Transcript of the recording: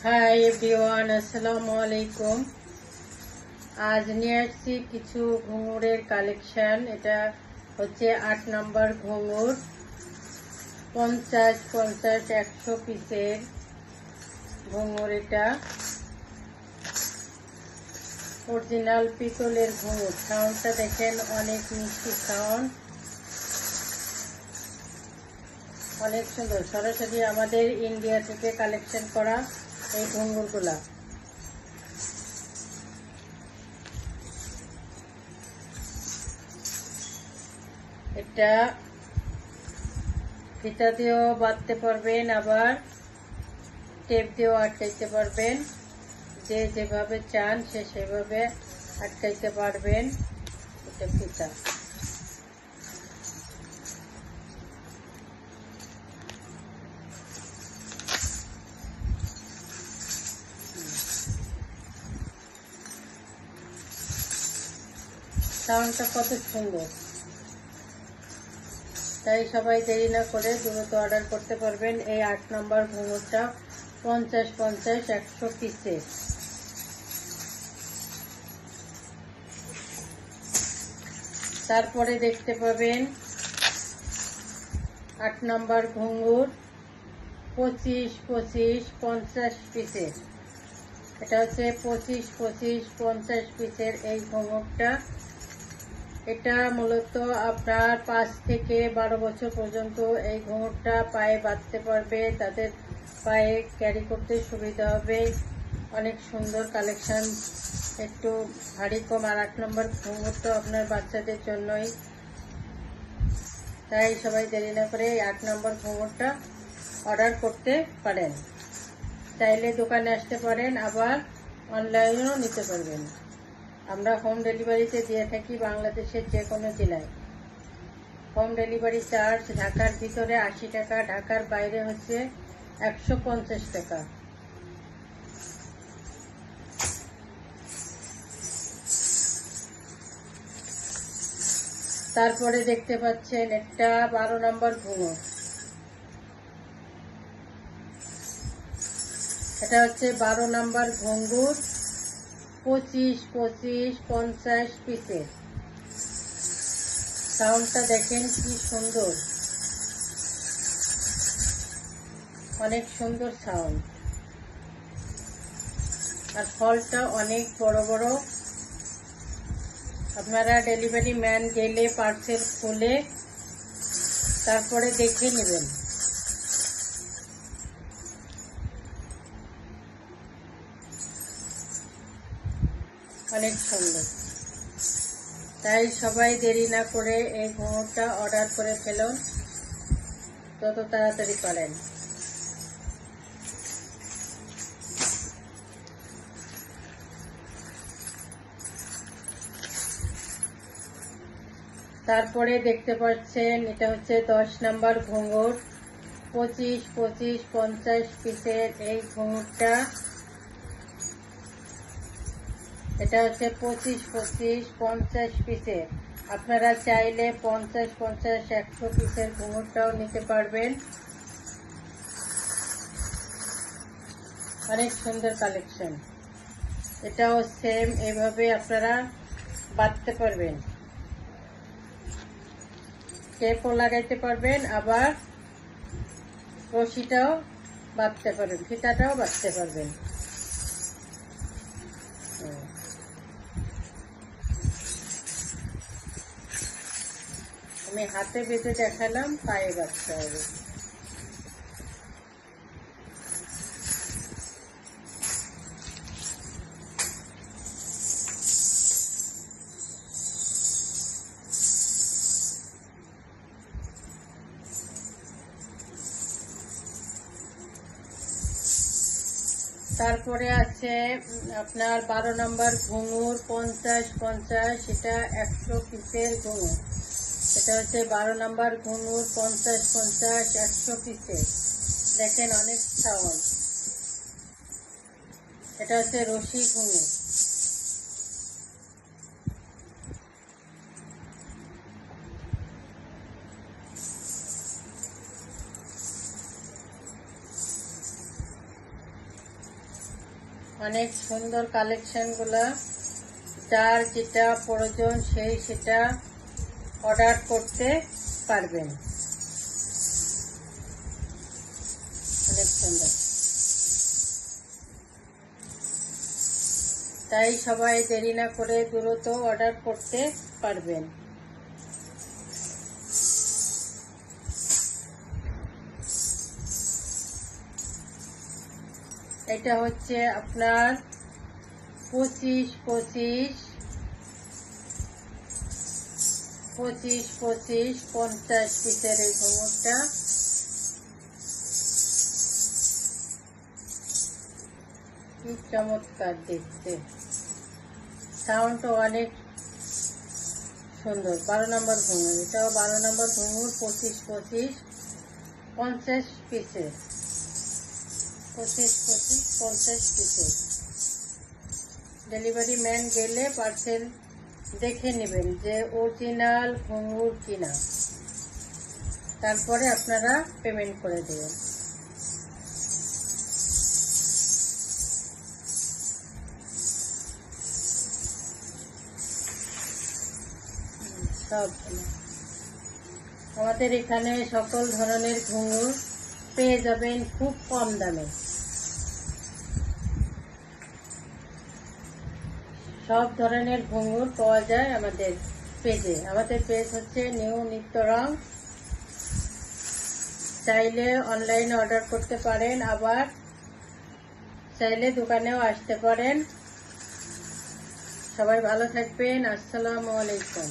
Hi everyone, আসসালামু আলাইকুম। আজ নিয়ে আসছি কিছু ঘুঙুরের কালেকশন। এটা হচ্ছে 8 নম্বর ঘুঙুর, 50-50-100 পিসের ঘুঙুর। এটা অরিজিনাল পিতলের ঘুঙুর। সাউন্ডটা দেখেন, অনেক মিষ্টি সাউন্ড, অনেক সুন্দর। সরাসরি আমাদের ইন্ডিয়া থেকে কালেকশন করা এই ঘুঙুরগুলা। এটা ফিতা দিয়েও বাঁধতে পারবেন, আবার টেপ দিয়েও আটকাইতে পারবেন। যে যেভাবে চান সে সেভাবে আটকাইতে পারবেন। এটা ফিতা। সাউন্ডটা কত সুন্দর। তাই সবাই দেরি না করে দ্রুত অর্ডার করতে পারবেন এই 8 নম্বর ঘুঙুরটা 50-50-100 পিসে। তারপরে দেখতে পাবেন 8 নম্বর ঘুঙুর 25-25-50 পিসের। এটা হচ্ছে 25-25-50 পিসের এই ঘুঙুরটা। এটা মূলত আপনার 5 থেকে 12 বছর পর্যন্ত এই ঘুঙুরটা পায়ে বাঁধতে পারবে, তাদের পায়ে ক্যারি করতে সুবিধা হবে। অনেক সুন্দর কালেকশন, একটু ভারী কম। আর 8 নম্বর ঘুঙুরটা আপনার বাচ্চাদের জন্যই। তাই সবাই দেরি না করে এই 8 নম্বর ঘুঙুরটা অর্ডার করতে পারেন। চাইলে দোকানে আসতে পারেন, আবার অনলাইনেও নিতে পারবেন। আমরা হোম ডেলিভারিতে দিয়ে থাকি বাংলাদেশের যে কোনো জেলায়। হোম ডেলিভারি চার্জ ঢাকার ভিতরে 80 টাকা, ঢাকার বাইরে হচ্ছে 150 টাকা। তারপরে দেখতে পাচ্ছেন একটা 12 নম্বর ঘুঙুর। এটা হচ্ছে 12 নম্বর ঘুঙুর 25-25-50 পিসের। সাউন্ডটা দেখেন কি সুন্দর, অনেক সুন্দর সাউন্ড। আর ফলটা অনেক বড় বড়। আপনারা ডেলিভারি ম্যান গেলে পার্সেল খুলে তারপরে দেখে নেবেন। অনেক সুন্দর। তাই সবাই দেরি না করে এই ঘুঙুরটা অর্ডার করে ফেলুন যত তাড়াতাড়ি পারেন। তারপরে দেখতে পাচ্ছেন এটা হচ্ছে 10 নম্বর ঘুঙুর 25-25-50 পিসের এই ঘুঙুরটা। এটা হচ্ছে 25-25-50 পিসের। আপনারা চাইলে 50-50-100 পিসের ঘুঙুরটাও নিতে পারবেন। অনেক সুন্দর কালেকশন। এটাও সেম এভাবে আপনারা বাঁধতে পারবেন, টেপও লাগাইতে পারবেন, আবার রশিটাও বাঁধতে পারবেন, ফিতাটাও বাঁধতে পারবেন। আমি হাতে বেঁধে দেখালাম, পায়ে বাঁধতে হবে। তারপরে আছে আপনার 12 নম্বর ঘুঙুর 50-50, এটা 100 পিসের ঘুঙুর। এটা হচ্ছে 12 নম্বর ঘুঙুর 50-50-100 পিসের। দেখেন অনেক সাউন্ড। এটা হচ্ছে রশি ঘুঙুর। অনেক সুন্দর কালেকশনগুলো, যার যেটা প্রয়োজন সেটা অর্ডার করতে পারবেন। অনেক সুন্দর, তাই সবাই দেরি না করে দ্রুত অর্ডার করতে পারবেন। এটা হচ্ছে আপনার 25-50 পিসের এই ঘুঙুরটা। কি চমৎকার দেখতে, সাউন্ডও অনেক সুন্দর। 12 নম্বর ঘুঙুর, এটাও 12 নম্বর ঘুঙুর। 25-50 পিসের, 25-50 পিসের। ডেলিভারি ম্যান গেলে পার্সেল দেখে নেবেন যে অরিজিনাল ঘুঙুর কিনা, তারপরে আপনারা পেমেন্ট করে দেবেন। সব আমাদের এখানে সকল ধরনের ঘুঙুর পেয়ে যাবেন খুব কম দামে। সব ধরনের ঘুঙুর পাওয়া যায় আমাদের পেজে। আমাদের পেজ হচ্ছে নিউ নিত্য রং। চাইলে অনলাইনে অর্ডার করতে পারেন, আবার চাইলে দোকানেও আসতে পারেন। সবাই ভালো থাকবেন। আসসালামু আলাইকুম।